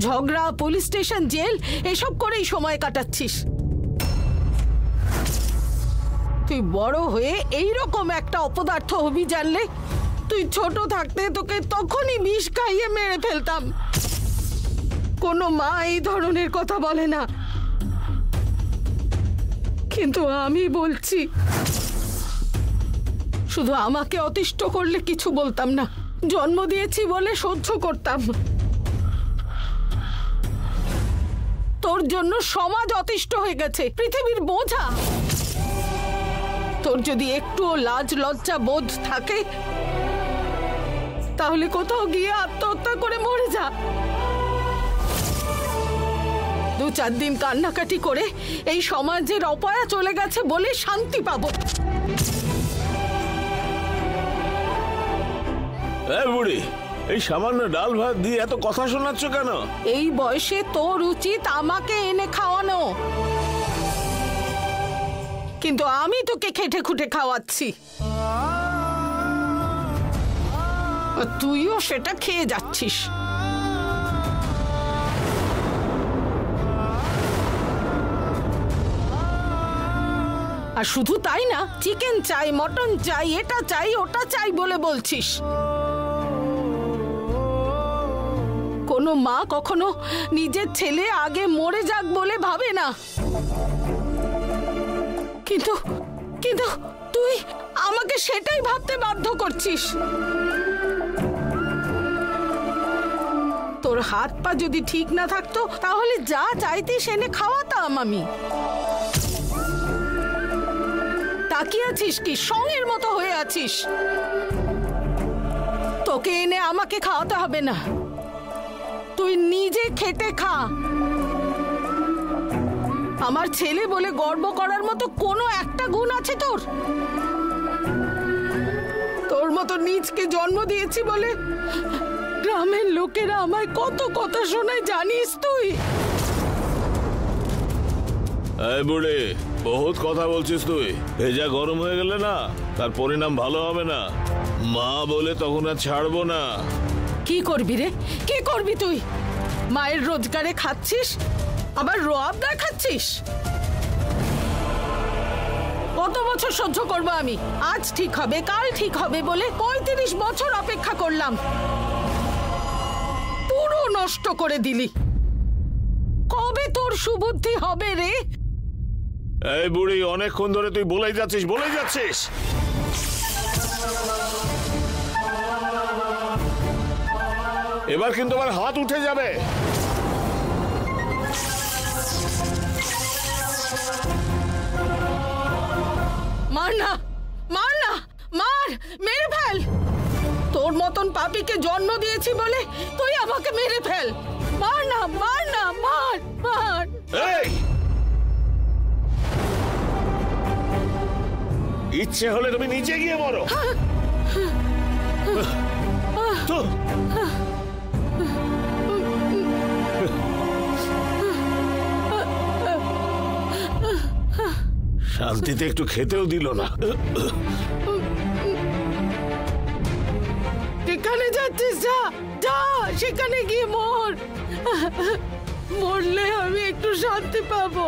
ঝগড়া, police station, jail এসব করেই সময় কাটাচ্ছিস। তুই বড় হয়ে এইরকম একটা অপদার্থ হবি জানলে তুই ছোট থাকতে তোকে তখনই বিষ খাইয়ে মেরে ফেলতাম। কোনো মা এই ধরনের কথা বলে না, কিন্তু আমি বলছি। শুধু আমাকে অতিষ্ঠ করলে কিছু বলতাম না, জন্ম দিয়েছি বলে সহ্য করতাম। তোর জন্য সমাজ অতিষ্ঠ হয়ে গেছে, পৃথিবীর বোঝা। তোর যদি একটুও লাজ লজ্জা বোধ থাকে তাহলে কোথাও গিয়ে আত্মহত্যা করে মরে যা। 2-4 দিন কান্নাকাটি করে এই সমাজের অপয়া চলে গেছে বলে শান্তি পাবো। বুড়ি, এই সামান্য ডাল ভাত দিয়ে এত কথা শোনাচ্ছ কেন? এই বয়সে তোর উচিত আমাকে এনে খাওয়ানো, কিন্তু আমি তোকে খেটে খুঁটে খাওয়াচ্ছি, তুইও সেটা খেয়ে যাচ্ছিস। আর শুধু তাই না, চিকেন চাই, মটন চাই, এটা চাই, ওটা চাই বলে বলছিস। কোনো মা কখনো নিজের ছেলে আগে মরে যাক বলে ভাবে না, কিন্তু কিন্তু তুই আমাকে সেটাই ভাবতে বাধ্য করছিস। তোর হাত পা যদি ঠিক না থাকতো তাহলে যা চাইতিস এনে খাওয়াতাম আমি। তাকিয়ে আছিস কি, সঙ্গের মতো হয়ে আছিস? তোকে এনে আমাকে খাওয়াতে হবে না, তুই নিজে খেটে খা। আমার ছেলে বলে গর্ব করার মতো কোনো একটা গুণ আছে তোর? তোর মতো নিজকে জন্ম দিয়েছি বলে গ্রামের লোকেরা আমায় কত কথা শোনায় জানিস তুই? এই বুড়ি, বহুত কথা বলছিস তুই। ভেজা গরম হয়ে গেলে না তার পরিণাম ভালো হবে না। মা বলে তখন আর ছাড়বো না। কি করবি রে, কি করবি তুই? মায়ের রোজগারে খাচ্ছিস, আবার রোয়াব দেখাচ্ছিস। কত বছর সহ্য করবো আমি? আজ ঠিক হবে, কাল ঠিক হবে বলে 35 বছর অপেক্ষা করলাম, পুরো নষ্ট করে দিলি। কবে তোর সুবুদ্ধি হবে রে? এই বুড়ি, অনেকক্ষণ ধরে তুই বলেই যাচ্ছিস। এবার কিন্তু আমার হাত উঠে যাবে। মার না, মার না, মার, মেরে ফেল। তোর মতন পাপীকে জন্ম দিয়েছি বলে তুই আমাকে মেরে ফেল। মার না, মার না, মার, মার। এই, ইচ্ছে হলে তুমি নিচে গিয়ে মরো। শান্তিতে একটু খেতেও দিল না। যেখানে যাচ্ছিস যা, যা, সেখানে গিয়ে মর। মরলে আমি একটু শান্তি পাবো।